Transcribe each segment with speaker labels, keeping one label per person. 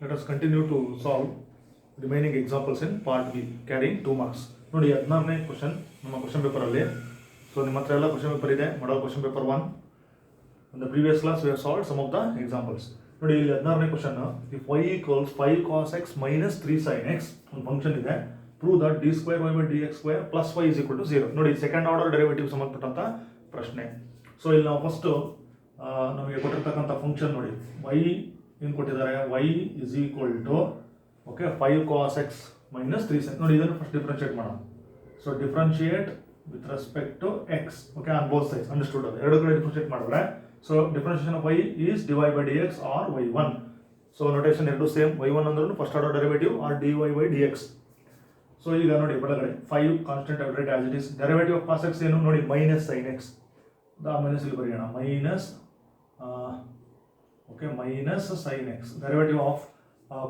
Speaker 1: let us continue to solve remaining examples in part B carrying 2 marks. ನೋಡಿ 16ನೇ question ನಮ್ಮ question paper ಅಲ್ಲಿ. So ನಿಮ್ಮ ಹತ್ರ ಎಲ್ಲ ಕ್ವಶನ್ ಪೇಪರ್ ಇದೆ, model question paper 1. In the previous class we have solved some of the examples. ನೋಡಿ ಇಲ್ಲಿ 16ನೇ question, if y equals 5 cos x minus 3 sin x, ಒಂದು ಫಂಕ್ಷನ್ ಇದೆ, prove that d square y by dx square plus y is equal to 0. ನೋಡಿ second order derivative ಸಂಬಂಧಪಟ್ಟಂತ ಪ್ರಶ್ನೆ. So ಇಲ್ಲಿ ನಾವು first ನಮಗೆ ಕೊಟ್ಟಿರ್ತಕ್ಕಂಥ ಫಂಕ್ಷನ್ ನೋಡಿ, y ಏನು ಕೊಟ್ಟಿದ್ದಾರೆ, y is equal to okay 5 cos x minus 3 sin. ನೋಡಿ ಇದನ್ನು ಫಸ್ಟ್ ಡಿಫ್ರೆನ್ಶಿಯೇಟ್ ಮಾಡೋಣ. So differentiate with respect to x, okay, on both sides, understood. ಅದು ಎರಡು ಕಡೆ ಡಿಫ್ರೆನ್ಶಿಯೇಟ್ ಮಾಡಿದ್ರೆ so differentiation of y is dy by dx or y1. So notation ಎರಡು same, y1 ಅಂದ್ರೂ first order derivative or dy by dx. So ಈಗ ನೋಡಿ ಬಲಗಡೆ 5 constant ಅವರೇಟ್ as it is. Derivative of cos x ಏನು ನೋಡಿ, minus sin x. Minus ಇಲ್ಲಿ ಬರೆಯೋಣ, minus okay minus sin x. Derivative of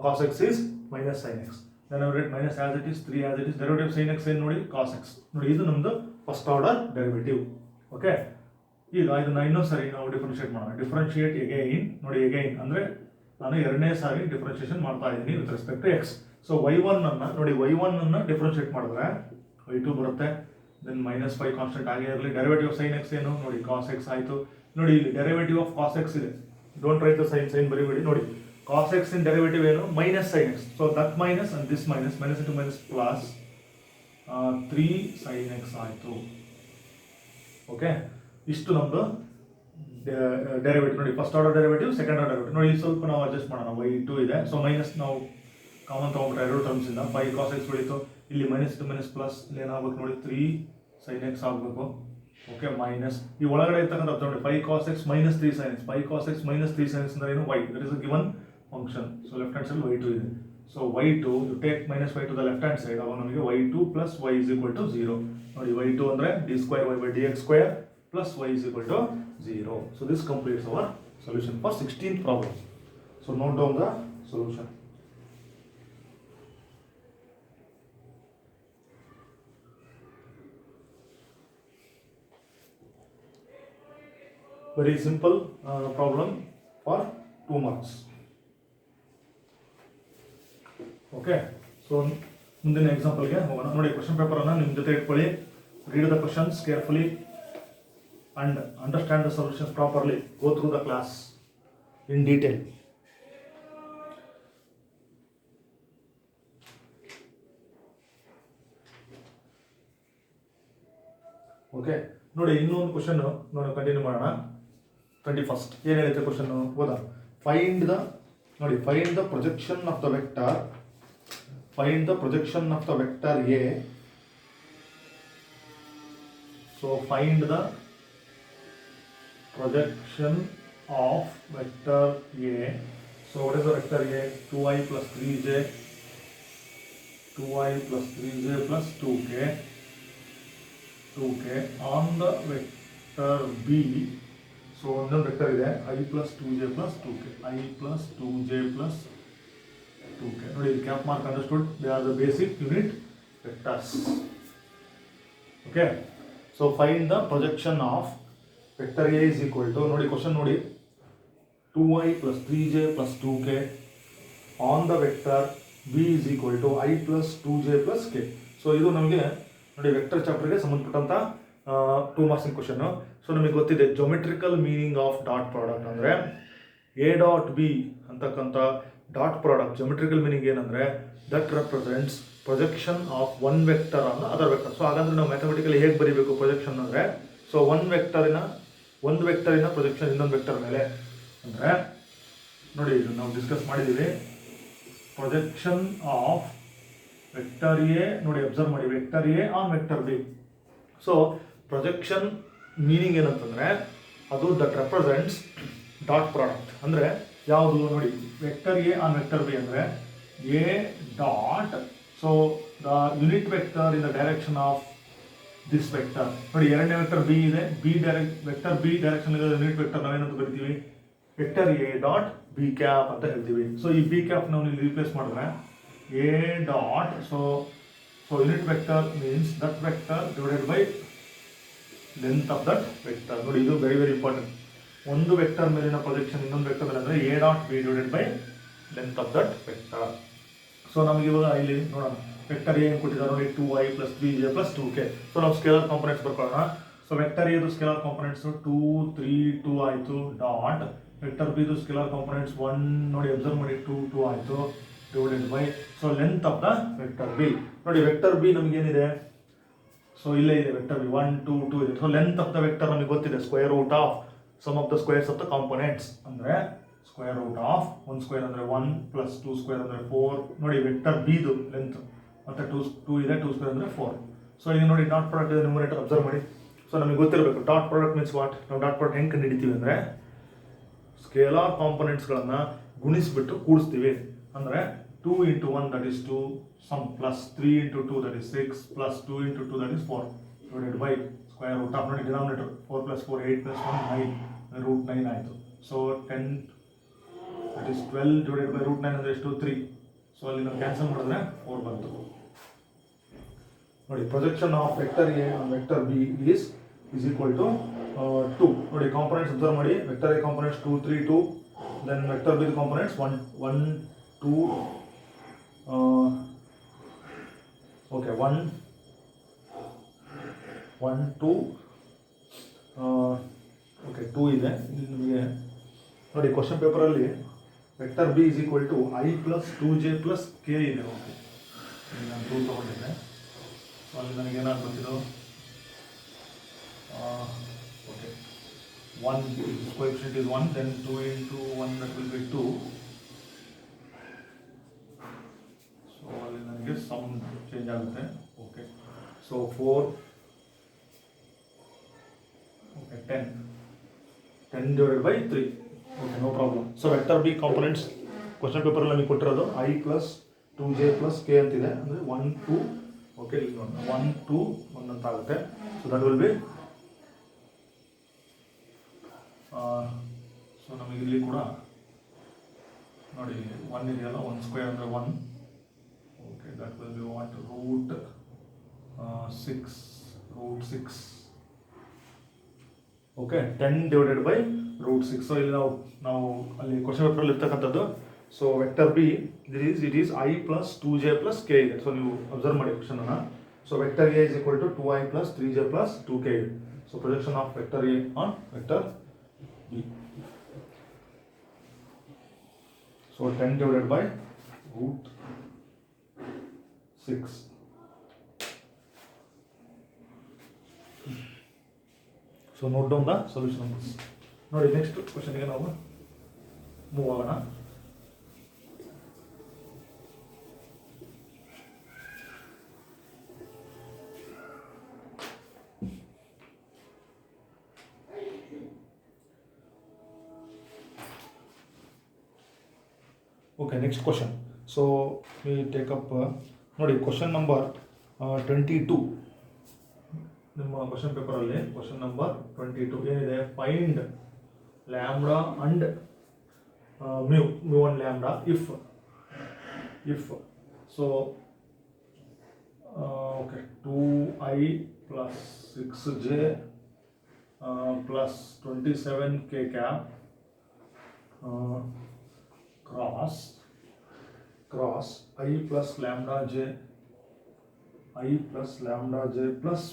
Speaker 1: cos x is minus sin x. Then I write minus as it is, 3 as it is. Derivative of sin x ಏನು ನೋಡಿ, cos x. ನೋಡಿ ಇದು ನಮ್ಮದು first order derivative. Okay, ಈಗ ಇದನ್ನ ಇನ್ನೊಂದು ಸಾರಿ ನಾವು differentiate ಮಾಡೋಣ. ಡಿಫ್ರೆನ್ಶಿಯೇಟ್ ಎಗೈನ್, ನೋಡಿ ಎಗೈನ್ ಅಂದರೆ ನಾನು ಎರಡನೇ ಸಾರಿ ಡಿಫ್ರೆನ್ಶಿಯೇಷನ್ ಮಾಡ್ತಾ ಇದ್ದೀನಿ with respect to x. So y1 ಅನ್ನು ನೋಡಿ, y1 ಅನ್ನು ಡಿಫ್ರೆನ್ಶಿಯೇಟ್ ಮಾಡಿದ್ರೆ y2 ಬರುತ್ತೆ. ದೆನ್ ಮೈನಸ್ 5 ಕಾನ್ಸ್ಟೆಂಟ್ ಆಗೇ ಇರಲಿ. ಡೆರಿವೇಟಿವ್ ಆಫ್ sin x ಏನು ನೋಡಿ, cos x ಆಯಿತು. ನೋಡಿ ಇಲ್ಲಿ ಡೆರಿವೇಟಿವ್ ಆಫ್ cos x ಇದೆ, ಡೋಂಟ್ ರೈಟ್ ದ ಸೈನ್ ಬರೀಬೇಡಿ. ನೋಡಿ cos x in derivative ಏನು, minus sin x. So that minus and this minus, minus into minus plus 3 sin x ಆಯಿತು. Okay, ಇಷ್ಟು ನಮ್ಮದು ಡೆರಿವೇಟಿವ್. ನೋಡಿ first order derivative, second order derivative. ನೋಡಿ ಸ್ವಲ್ಪ ನಾವು adjust ಮಾಡೋಣ. y2 ಇದೆ, ಸೊ ಮೈನಸ್ ನಾವು ಕಾಮನ್ ತೊಗೊಂಡ್ರೆ ಎರಡು ಟರ್ಮ್ಸ್ ಇಂದ 5 cos x ಉಳಿತು. ಇಲ್ಲಿ ಮೈನಸ್ ಟು ಮೈನಸ್ ಪ್ಲಸ್, ಇಲ್ಲಿ ಏನಾಗಬೇಕು ನೋಡಿ 3 sin x ಆಗಬೇಕು. ಓಕೆ, ಮೈನಸ್ ಈ ಒಳಗಡೆ ಇರ್ತಕ್ಕಂಥ ನೋಡಿ 5 cos x minus 3 sin x. 5 cos x minus 3 sin x ಅಂದ್ರೆ ಏನು, y. That is a given function. So left hand side y2 ಇದೆ. So y2, you take minus y to the left hand side, ಅವಾಗ ನಮಗೆ y2 plus y is equal to 0. ನೋಡಿ y2 ಅಂದ್ರೆ d square y by dx square plus y is equal to 0. So this completes our solution for 16th problem. So note down the solution. Very simple problem for 2 marks. Okay, so ಮುಂದಿನ ಎಕ್ಸಾಂಪಲ್ಗೆ ಹೋಗೋಣ. ನೋಡಿ question ಪೇಪರನ್ನು ನಿಮ್ಮ ಜೊತೆ ಇಟ್ಕೊಳ್ಳಿ. Read the questions carefully and understand the solutions properly. Go through the class in detail. Okay, ನೋಡಿ ಇನ್ನೊಂದು question ನಾನು continue ಮಾಡೋಣ. 21st ಏನು ಹೇಳುತ್ತೆ ಕ್ವಶನ್ ಓದಾ. ಫೈಂಡ್ ದ ನೋಡಿ, find the projection of the vector. Find the projection of the vector A. So find the projection of vector A. So what is the vector A? 2i plus 3j, 2i plus 3j plus 2k, 2k on the vector B. So one vector is I plus 2j plus 2k, I plus 2j plus 2k. ನೋಡಿ cap mark understood, they are the basic unit vectors. Okay, so find the projection of vector A is equal to, ನೋಡಿ question ನೋಡಿ, 2i plus 3j plus 2k on the vector B is equal to I plus 2j plus K. So ಇದು ನಮಗೆ ನೋಡಿ vector ಚಾಪ್ಟರ್ಗೆ ಸಂಬಂಧಪಟ್ಟಂಥ 2 ಮಾರ್ಕ್ಸಿನ question. So ನಮಗೆ ಗೊತ್ತಿದೆ geometrical meaning of dot product ಅಂದರೆ A dot B ಅಂತಕ್ಕಂಥ ಡಾಟ್ ಪ್ರಾಡಕ್ಟ್ ಜೊಮೆಟ್ರಿಕಲ್ ಮೀನಿಂಗ್ ಏನಂದರೆ that represents projection of one vector on other vector. So ಹಾಗಾದ್ರೆ ನಾವು ಮ್ಯಾಥಮೆಟಿಕಲಿ ಹೇಗೆ ಬರೀಬೇಕು ಪ್ರೊಜೆಕ್ಷನ್ ಅಂದರೆ, ಸೊ ಒಂದು ವೆಕ್ಟರಿನ ಪ್ರೊಜೆಕ್ಷನ್ ಇನ್ನೊಂದು ವೆಕ್ಟರ್ ಮೇಲೆ ಅಂದರೆ ನೋಡಿ ಇದು ನಾವು ಡಿಸ್ಕಸ್ ಮಾಡಿದ್ದೀವಿ. ಪ್ರೊಜೆಕ್ಷನ್ ಆಫ್ ವೆಕ್ಟರ್ ಎ, ನೋಡಿ ಅಬ್ಸರ್ವ್ ಮಾಡಿ, vector A on vector B. So projection meaning ಏನಂತಂದರೆ ಅದು ದಟ್ ರೆಪ್ರೆಸೆಂಟ್ಸ್ ಡಾಟ್ ಪ್ರಾಡಕ್ಟ್ ಅಂದರೆ ಯಾವುದು ನೋಡಿ, vector A on vector B ಅಂದರೆ A dot, so the unit vector in the direction of this vector. ನೋಡಿ ಎರಡನೇ ವೆಕ್ಟರ್ ಬಿ ಇದೆ, vector B direction ಇದೆ, ಯೂನಿಟ್ ವೆಕ್ಟರ್ ನಾವೇನಂತ ಕರಿತೀವಿ, vector A dot B cap ಅಂತ ಹೇಳ್ತೀವಿ. ಸೊ ಈ ಬಿ ಕ್ಯಾಪ್ ನಾವು ಇಲ್ಲಿ ರಿಪ್ಲೇಸ್ ಮಾಡಿದ್ರೆ A dot, so unit vector means that vector divided by length of that vector. ನೋಡಿ ಇದು ವೆರಿ ವೆರಿ ಇಂಪಾರ್ಟೆಂಟ್. ಒಂದು ವೆಕ್ಟರ್ ಮೇಲಿನ ಪ್ರೊಜೆಕ್ಷನ್ ಇನ್ನೊಂದು ವೆಕ್ಟರ್ ಮೇಲೆ ಅಂದರೆ A dot B divided by length of that vector. So ನಮಗೆ ಇವಾಗ ಇಲ್ಲಿ ನೋಡೋಣ ವೆಕ್ಟರ್ ಏನು ಕೊಟ್ಟಿದ್ದಾರೆ ನೋಡಿ 2i + 3j + 2k. ಸೊ ನಾವು ಸ್ಕೇಲಾರ್ ಕಾಂಪೊನೆಂಟ್ಸ್ ಬರ್ಕೊಳ್ಳೋಣ. ಸೊ ವೆಕ್ಟರ್ ಎದು ಸ್ಕೇಲಾರ್ ಕಾಂಪೊನೆಂಟ್ಸ್ 2 3 2 ಆಯಿತು ಡಾಟ್ ವೆಕ್ಟರ್ ಬಿದು ಸ್ಕೇಲಾರ್ ಕಾಂಪೊನೆಂಟ್ಸ್ 1 ನೋಡಿ ಅಬ್ಸರ್ವ್ ಮಾಡಿ 2 2 ಆಯಿತು divided by so length of the vector B. ನೋಡಿ ವೆಕ್ಟರ್ ಬಿ ನಮ್ಗೆ ಏನಿದೆ, ಸೊ ಇಲ್ಲೇ ಇದೆ ವೆಕ್ಟರ್ ಬಿ 1 2 2 ಇದೆ. So length of the vector ನಮಗೆ ಗೊತ್ತಿದೆ square root of sum of the squares of the components ಅಂದರೆ ಸ್ಕ್ವೇರ್ ರೂಟ್ ಆಫ್ 1 ಸ್ಕ್ವೇರ್ ಅಂದರೆ 1 + 2 ಸ್ಕ್ವೇರ್ ಅಂದರೆ 4. ನೋಡಿ ವೆಕ್ಟರ್ ಬಿದು ಲೆಂತ್ ಮತ್ತೆ 2 ಇದೆ 2 ಸ್ಕ್ವೇರ್ ಅಂದರೆ 4. ಸೊ ಈಗ ನೋಡಿ ಡಾಟ್ ಪ್ರಾಡಕ್ಟ್ ಇದೆ ನ್ಯೂಮರೇಟರ್ ಅಬ್ಸರ್ವ್ ಮಾಡಿ. ಸೊ ನಮಗೆ ಗೊತ್ತಿರಬೇಕು ಡಾಟ್ ಪ್ರಾಡಕ್ಟ್ ಮೀನ್ಸ್ ವಾಟ್. ನಾವು ಡಾಟ್ ಪ್ರಾಡಕ್ಟ್ ಹೆಂಗೆ ಕಂಡುಹಿಡಿತೀವಿ ಅಂದರೆ ಸ್ಕೇಲಾರ್ ಕಾಂಪೊನೆಂಟ್ಸ್ಗಳನ್ನು ಗುಣಿಸ್ಬಿಟ್ಟು ಕೂಡಿಸ್ತೀವಿ. ಅಂದರೆ 2 × 1 that is 2 sum plus 3 × 2 that is 6 plus 2 × 2 that is 4 divided by square root of ನೋಡಿ ಡಿನಾಮಿನೇಟರ್ 4 + 4 8 + 1 9 √9 ಆಯಿತು. So 10 that is 12 divided by √9 ಅಂದರೆ ಎಷ್ಟು 3. ಸೊ ಅಲ್ಲಿ ನಾವು ಕ್ಯಾನ್ಸಲ್ ಮಾಡಿದ್ರೆ 4 ಬಂತು. ನೋಡಿ projection of vector A on vector B is equal to 2. ನೋಡಿ ಕಾಂಪೊನೆಂಟ್ಸ್ ಅಬ್ಸರ್ವ್ ಮಾಡಿ vector A components 2 3 2 then vector B components 1 1 2 okay 1 1 2 okay 2 ಇದೆ. ಇಲ್ಲಿ ನಿಮಗೆ ನೋಡಿ ಕ್ವಶನ್ ಪೇಪರಲ್ಲಿ vector B is equal to i + 2j + k ಇದೆ. ಓಕೆ ಇಲ್ಲಿ ನಾನು 2 ತೊಗೊಂಡಿದ್ದೆ. ಸೊ ಅಲ್ಲಿ ನನಗೆ ಏನಾಗಿ ಬಂದಿದ್ದು okay 1 coefficient is 1 then 2 × 1 that will be 2. So ಅಲ್ಲಿ ನನಗೆ ಸಮ್ ಚೇಂಜ್ ಆಗುತ್ತೆ. Okay so 4 okay 10 divided by 3. Okay no problem. So vector B components question ಪೇಪರಲ್ಲಿ ನಮಗೆ ಕೊಟ್ಟಿರೋದು i + 2j + k ಅಂತಿದೆ. ಅಂದರೆ 1 2 ಓಕೆ ಇಲ್ಲಿ ನೋಡಿ 1 2 1 ಅಂತ ಆಗುತ್ತೆ. So that will B so ನಮಗೆ ಇಲ್ಲಿ ಕೂಡ ನೋಡಿ 1 ಇದೆಯಲ್ಲ 1 ಸ್ಕ್ವೇರ್ ಅಂದರೆ 1 okay that will be what √6 okay 10 divided by √6. So ಇಲ್ಲಿ ನಾವು ಅಲ್ಲಿ ಕ್ವಶನ್ ಪೇಪರಲ್ಲಿ ಇರ್ತಕ್ಕಂಥದ್ದು. So vector B it is i + 2j + k ಇದೆ. ಸೊ ನೀವು ಅಬ್ಸರ್ವ್ ಮಾಡಿ ಕ್ವಶನನ್ನು. So vector A is equal to 2i + 3j + 2k ಇದೆ. So projection of vector A on vector B. So 10 divided by √6. So note down the solution. ನೋಡಿ next ಕ್ವಶನ್ಗೆ ನಾವು move ಆಗೋಣ. Okay next question. So we take up ನೋಡಿ question number 22 ನಿಮ್ಮ question ಪೇಪರಲ್ಲಿ question number 22 ಏನಿದೆ, find lambda and mu one lambda if so okay 2i + 6j + 27k cap cross i + lambda j plus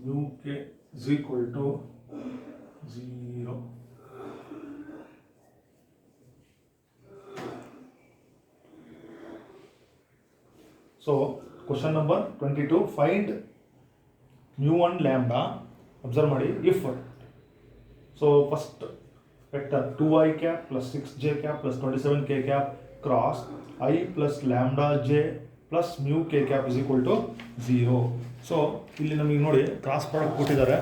Speaker 1: mu k is equal to 0. So question number 22, find mu1 lambda. Observe ಮಾಡಿ if. So first vector 2i cap plus 6j cap plus 27k cap cross i plus lambda j plus mu k cap is equal to 0. So ಇಲ್ಲಿ ನಮಗೆ ನೋಡಿ cross product ಕೊಟ್ಟಿದ್ದಾರೆ.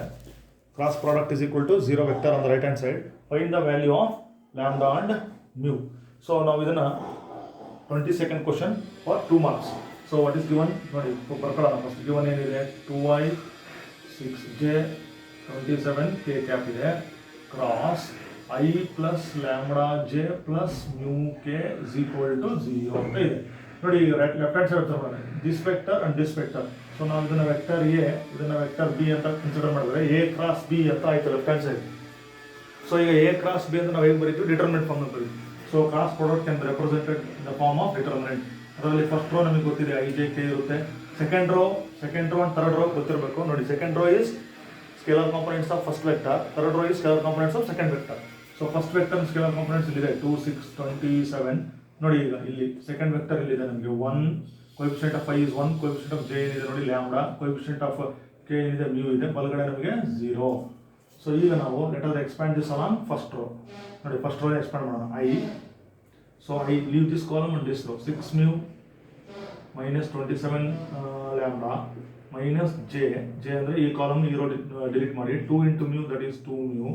Speaker 1: Cross product is equal to 0 vector on the right hand side. Find the value of lambda and mu. So ನಾವು ಇದನ್ನು 22nd question for 2 marks. So what is given ನೋಡಿ ಬರ್ಕೊಳ್ಳೋಣ. First given ಏನಿದೆ 2i 6j 27k cap ಇದೆ cross i plus lambda j plus mu k is equal to 0 ಅಂತ ಇದೆ. ನೋಡಿ left hand side ತಗೊಂಡ್ರೆ this vector and this vector. So ನಾವು ಇದನ್ನ vector A ಇದನ್ನ ವೆಕ್ಟರ್ ಬಿ ಅಂತ ಕನ್ಸಿಡರ್ ಮಾಡಿದ್ರೆ a ಕ್ರಾಸ್ ಬಿ ಅಂತ ಆಯ್ತು ಲೆಫ್ಟ್ ಹ್ಯಾಂಡ್ ಸೈಡ್. ಸೊ ಈಗ a ಕ್ರಾಸ್ ಬಿ ಅಂತ ನಾವು ಹೇಗೆ ಬರೀತೀವಿ, ಡಿಟರ್ಮಿನೆಂಟ್ ಫಾರ್ಮ್ ಬರೀತೀವಿ. So cross product can be represented in the form of determinant. ಅದರಲ್ಲಿ ಫಸ್ಟ್ ರೋ ನಮಗೆ ಗೊತ್ತಿದೆ ಐ ಜೆ ಕೆ ಇರುತ್ತೆ. Second row and third row ಗೊತ್ತಿರಬೇಕು. ನೋಡಿ, second row is scalar components of first vector, third row is scalar components of second vector. So first vector scalar components ಇಲ್ಲಿದೆ 2, 6, 27. ನೋಡಿ, ಈಗ ಇಲ್ಲಿ second vector ಇಲ್ಲಿದೆ ನಮಗೆ 1, coefficient of i is 1, coefficient of j ಏನಿದೆ ನೋಡಿ ಲ್ಯಾಂಬ್ಡಾ, ಕೋಎಫಿಷಿಯಂಟ್ ಆಫ್ k ಏನಿದೆ mu ಇದೆ, ಬಲಗಡೆ ನಮಗೆ 0. ಸೊ ಈಗ ನಾವು let us expand this along first row. ನೋಡಿ, ಫಸ್ಟ್ ರೋ ಎಕ್ಸ್ಪ್ಯಾಂಡ್ ಮಾಡೋಣ. i, so i leave this column and this row. 6 mu minus 27 lambda minus j ಅಂದರೆ ಈ ಕಾಲಮ್ ಈ ರೋ ಡಿಲೀಟ್ ಮಾಡಿ. 2 into mu, that is 2 mu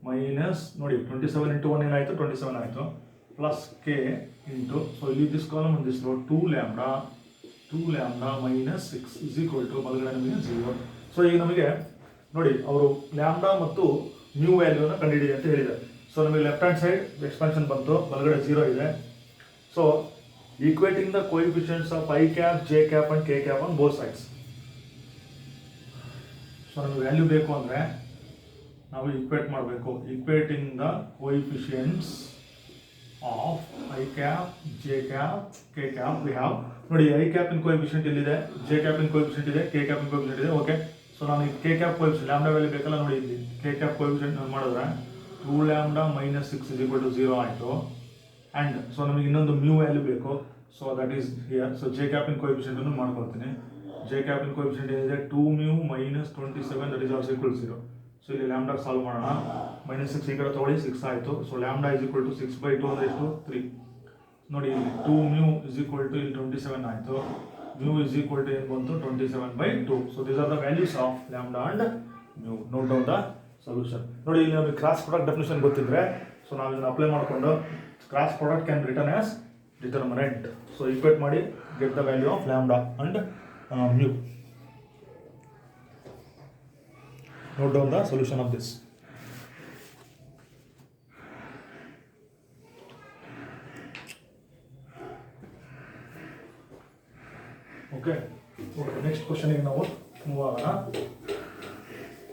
Speaker 1: minus ನೋಡಿ 27 into 1 ಏನಾಯಿತು 27 ಆಯಿತು, plus k into, so leave this column and this row. 2 lambda minus 6 is equal to ಬಲಗಡೆ ನಮಗೆ 0. So ಈಗ ನಮಗೆ ನೋಡಿ ಅವರು ಲ್ಯಾಂಬ್ಡಾ ಮತ್ತು ಮ್ಯೂ ವ್ಯಾಲ್ಯೂನ ಕಂಡುಹಿಡಿದೆ ಅಂತ ಹೇಳಿದ್ದಾರೆ. ಸೊ ನಮಗೆ ಲೆಫ್ಟ್ ಹ್ಯಾಂಡ್ ಸೈಡ್ ಎಕ್ಸ್ಪಾನ್ಷನ್ ಬಂತು, ಬಲಗಡೆ 0 ಇದೆ. So equating the coefficients of i cap, j cap and k cap on both sides. So ನಮಗೆ ವ್ಯಾಲ್ಯೂ ಬೇಕು ಅಂದರೆ ನಾವು ಈಕ್ವೇಟ್ ಮಾಡಬೇಕು. Equating the coefficients of i cap, j cap, k cap we have. ನೋಡಿ, i cap in coefficient ಇಲ್ಲಿದೆ, j cap ಇನ್ coefficient ಇದೆ, k cap ಇನ್ coefficient ಇದೆ. Okay, so ನಾನು ಈ k cap coefficient lambda value ಬೇಕಲ್ಲ. ನೋಡಿ, ಇಲ್ಲಿ k cap ಕೋಎಫಿಷಿಯಂಟ್ ನಾನು ಮಾಡಿದ್ರೆ 2 lambda minus 6 is equal to 0 ಆಯಿತು. ಆ್ಯಂಡ್ ಸೊ ನಮಗೆ ಇನ್ನೊಂದು ಮ್ಯೂ ವ್ಯಾಲ್ಯೂ ಬೇಕು. So that is here. So j cap in coefficient ಅನ್ನು ಮಾಡ್ಕೊಳ್ತೀನಿ. j cap ಇನ್ ಕೋಎಫಿಷಿಯಂಟ್ ಏನಿದೆ 2 mu minus 27, that is also equal to 0. So ಇಲ್ಲಿ ಲ್ಯಾಂಬ್ಡಾ ಸಾಲ್ವ್ ಮಾಡೋಣ. -6 ಈ ಕಡೆ ತೊಗೊಳ್ಳಿ, 6 ಆಯಿತು. So lambda is equal to 6/2 ಅಂದರೆ ಎಷ್ಟು 3. ನೋಡಿ, ಇಲ್ಲಿ 2 mu is equal to ಇಲ್ಲಿ 27 ಆಯಿತು. mu is equal to ಏನು ಬಂತು 27/2. So these are the values of lambda and mu. Note down the solution. ನೋಡಿ, ಇಲ್ಲಿ ನಮಗೆ ಕ್ರಾಸ್ ಪ್ರಾಡಕ್ಟ್ ಡೆಫಿನಿಷನ್ ಗೊತ್ತಿದ್ರೆ ಸೊ ನಾವು ಇದನ್ನು ಅಪ್ಲೈ ಮಾಡಿಕೊಂಡು cross product can written as determinant. So equate ಮಾಡಿ get the value of lambda and mu. Note down the solution of this. Okay, next question is now move on.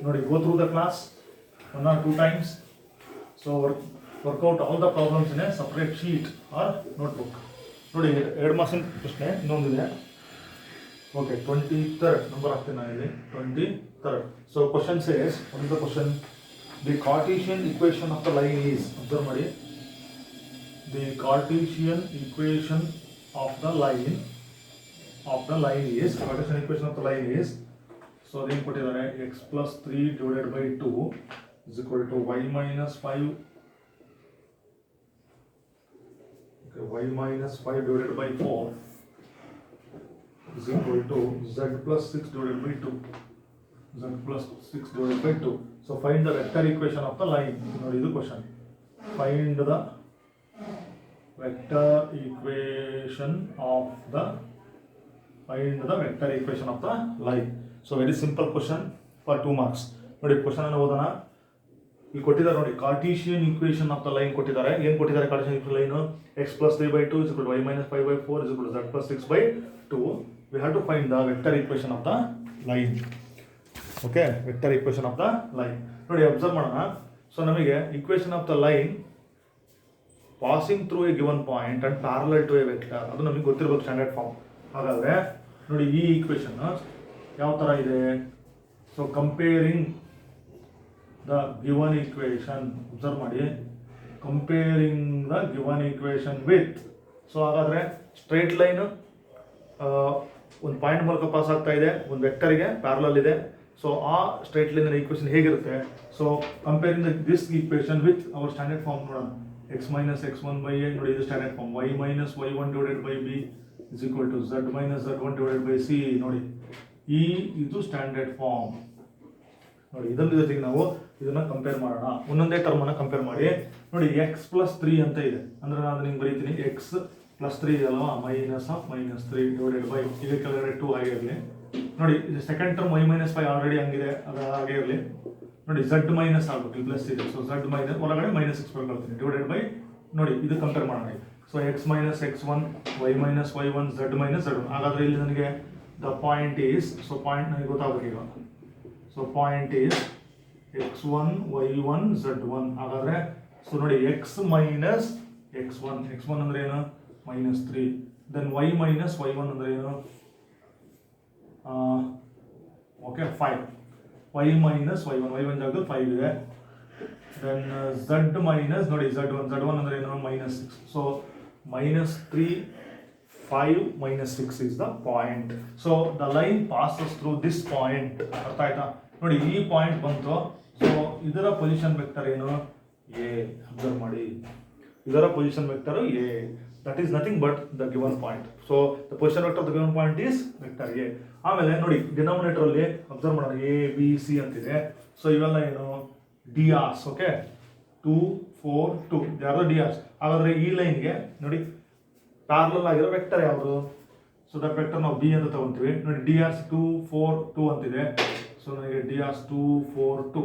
Speaker 1: Nodi, go through the class 1 or 2 times. So work out all the problems in a separate sheet or notebook. Nodi, 2 marks ಪ್ರಶ್ನೆ ಇನ್ನೊಂದಿದೆ. Okay, 23rd number ಆಗ್ತೀನಿ ಇಲ್ಲಿ 23rd. So question says, what is the question? The Cartesian equation of the line is, observe ಮಾಡಿ, the Cartesian equation of the line is, Cartesian equation of the line is, so ಏನು ಕೊಟ್ಟಿದ್ದಾರೆ, x plus 3 divided by 2 is equal to y minus 5, okay, y minus 5 divided by 4 is equal to z plus 6 divided by 2. Z plus 6 divided by 2. So find the vector equation of the line. ನೋಡಿ, ಇದು question. Find the vector equation of the line. So very simple question for 2 marks. ನೋಡಿ, question ಅನ್ನು ಓದೋಣ. ಇಲ್ಲಿ ಕೊಟ್ಟಿದ್ದಾರೆ ನೋಡಿ, ಕಾರ್ಟೀಷಿಯನ್ equation of the line ಕೊಟ್ಟಿದ್ದಾರೆ. ಏನು ಕೊಟ್ಟಿದ್ದಾರೆ ಕಾರ್ಟೀಷಿಯನ್ equation line? x plus 3/2 is equal to y minus 5/4 is equal to z plus 6/2. We have to find the vector equation of the line. Okay, vector equation of the line. ನೋಡಿ, observe ಮಾಡೋಣ. So ನಮಗೆ equation of the line passing through a given point and parallel to a vector, ಅದು ನಮಗೆ ಗೊತ್ತಿರಬೇಕು standard form. ಹಾಗಾದರೆ ನೋಡಿ, ಈ equation ಯಾವ ಥರ ಇದೆ? So comparing the given equation, observe ಮಾಡಿ, comparing the given equation with. So ಹಾಗಾದರೆ ಸ್ಟ್ರೈಟ್ ಲೈನು ಒಂದು ಪಾಯಿಂಟ್ ಮೂಲಕ ಪಾಸ್ ಆಗ್ತಾ ಇದೆ, ಒಂದು ವೆಕ್ಟರ್ಗೆ ಪ್ಯಾರಲಲ್ ಇದೆ. ಸೊ ಆ ಸ್ಟ್ರೈಟ್ ಲೈನ್ ಈಕ್ವೇಷನ್ ಹೇಗಿರುತ್ತೆ? So comparing this equation with our standard form ನೋಡೋಣ. x minus x1/a, ನೋಡಿ ಇದು standard form. y minus y1 divided by b is equal to z minus z1 divided by c. ನೋಡಿ, ಇದು standard form. ನೋಡಿ, ಇದೊಂದು ಜೊತೆಗೆ ನಾವು ಇದನ್ನು ಕಂಪೇರ್ ಮಾಡೋಣ. ಒಂದೊಂದೇ ಟರ್ಮನ್ನು ಕಂಪೇರ್ ಮಾಡಿ. ನೋಡಿ, x plus 3 ಅಂತ ಇದೆ, ಅಂದರೆ ನಾನು ನಿಮ್ಗೆ ಬರೀತೀನಿ x plus 3 ಇದಲ್ವಾ, -3 divided by, ಈಗ ಕೆಳಗಡೆ 2 ಹಾಗೆ ಇರಲಿ. ನೋಡಿ, ಇದು second term y minus 5 already ಹಂಗಿದೆ, ಅದು ಹಾಗೆ ಇರಲಿ. ನೋಡಿ, z ಮೈನಸ್ ಆಗಬೇಕು, ಪ್ಲಸ್ ಇದೆ. ಸೊ z ಮೈನಸ್ ಒಳಗಡೆ -6 ಬರ್ಕೊಳ್ತೀನಿ, ಡಿವೈಡೆಡ್ ಬೈ. ನೋಡಿ, ಇದು ಕಂಪೇರ್ ಮಾಡೋಣ. So x minus x1, y minus y1, z minus z1. ಹಾಗಾದರೆ ಇಲ್ಲಿ ನನಗೆ the point is, so point ನನಗೆ ಗೊತ್ತಾಗಬೇಕು ಈಗ. So point is x1, y1, z1. ಹಾಗಾದರೆ ಸೊ ನೋಡಿ, x minus x1 ಅಂದರೆ ಏನು -3. ದೆನ್ y minus y1 ಅಂದರೆ ಏನು ಓಕೆ 5. y minus y1 ಜಾಗದಲ್ಲಿ 5 ಇದೆ. ದೆನ್ z minus ನೋಡಿ z1 ಅಂದರೆ ಏನು -6. So -3, 5, -6 is the point. So the line passes through this point. ಅರ್ಥ ಆಯ್ತಾ? ನೋಡಿ ಈ ಪಾಯಿಂಟ್ ಬಂತು. ಸೊ ಇದರ ಪೊಸಿಷನ್ ವೆಕ್ಟರ್ ಏನು a. ಅಬ್ಸರ್ವ್ ಮಾಡಿ, ಇದರ position vector a. That is nothing but the given point. So the position vector the given point is vector a. ಆಮೇಲೆ ನೋಡಿ ಡಿನಾಮಿನೇಟರ್ ಅಲ್ಲಿ ಅಬ್ಸರ್ವ್ ಮಾಡೋಣ, a b c ಅಂತಿದೆ. ಸೊ ಇವೆಲ್ಲ ಏನು drs. ಓಕೆ 2 4 2 ಯಾರು drs. ಹಾಗಾದ್ರೆ ಈ ಲೈನ್ಗೆ ನೋಡಿ ಪ್ಯಾರಲಲ್ ಆಗಿರೋ ವೆಕ್ಟರ್ ಯಾವುದು? ಸೊ ದಟ್ ವೆಕ್ಟರ್ ನಾವು b ಅಂತ ತಗೊಂತೀವಿ. ನೋಡಿ drs 2 4 2 ಅಂತಿದೆ. ಸೊ ನನಗೆ drs 2 4 2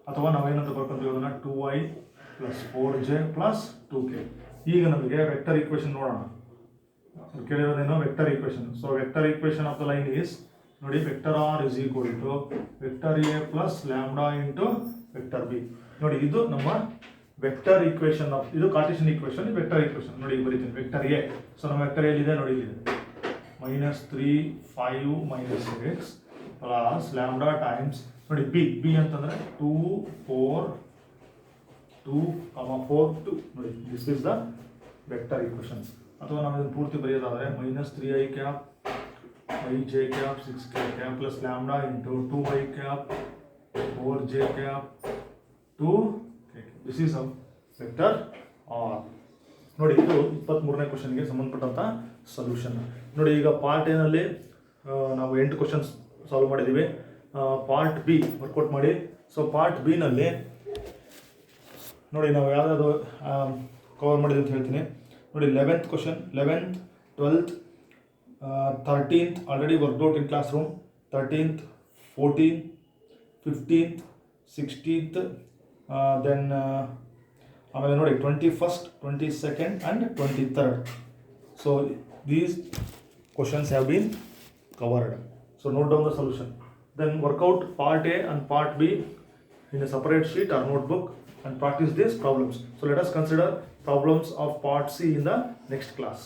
Speaker 1: ಅಥವಾ ನಾವೇನಂತ ಬರ್ಕೊಂತೀವಿ ಅದನ್ನ 2y + 4j + 2k. ಈಗ ನಮಗೆ ವೆಕ್ಟರ್ ಈಕ್ವೇಷನ್ ನೋಡೋಣ. ಕೇಳಿರೋದೇನೋ vector equation. So vector equation of the line is ನೋಡಿ vector r = vector a + lambda into vector b. ನೋಡಿ ಇದು ನಮ್ಮ ವೆಕ್ಟರ್ ಈಕ್ವೇಷನ್ ಆಫ್, ಇದು ಕಾರ್ಟೇಶಿಯನ್ ಈಕ್ವೇಷನ್, ವೆಕ್ಟರ್ ಈಕ್ವೇಷನ್. ನೋಡಿ ಬರೀತೀನಿ ವೆಕ್ಟರ್ a. ಸೊ ನಮ್ಮ ವೆಕ್ಟರ್ ಎಲ್ಲಿದೆ ನೋಡಿ ಇಲ್ಲಿದೆ, -3 5 -6 ಪ್ಲಸ್ ಲ್ಯಾಂಬ್ಡಾ ಟೈಮ್ಸ್ ನೋಡಿ b ಅಂತಂದ್ರೆ 2 4 2, 4 2. ನೋಡಿ this is the vector equation. ಅಥವಾ ನಾವು ಇದನ್ನು ಪೂರ್ತಿ ಬರೆಯೋದಾದರೆ -3i cap ij cap 6k cap plus lambda into 2y cap 4j cap 2k. This is a vector R. ನೋಡಿ ಇದು 23ನೇ ಕ್ವಶನ್ಗೆ ಸಂಬಂಧಪಟ್ಟಂಥ ಸೊಲ್ಯೂಷನ್. ನೋಡಿ ಈಗ ಪಾರ್ಟ್ ಎನಲ್ಲಿ ನಾವು 8 ಕ್ವಶನ್ಸ್ ಸಾಲ್ವ್ ಮಾಡಿದ್ದೀವಿ. ಪಾರ್ಟ್ ಬಿ ವರ್ಕೌಟ್ ಮಾಡಿ. ಸೊ ಪಾರ್ಟ್ ಬಿನಲ್ಲಿ ನೋಡಿ ನಾವು ಯಾವ್ದಾದ್ರು ಕವರ್ ಮಾಡಿದೆ ಅಂತ ಹೇಳ್ತೀನಿ. ನೋಡಿ 11th question, 11th 12th 13th already worked out in classroom, 13th 14th 15th 16th then ಆಮೇಲೆ ನೋಡಿ 21st 22nd and 23rd. So these questions have been covered. So note down the solution. Then work out part A and part B in a separate sheet or notebook and practice these problems. So let us consider problems of part C in the next class.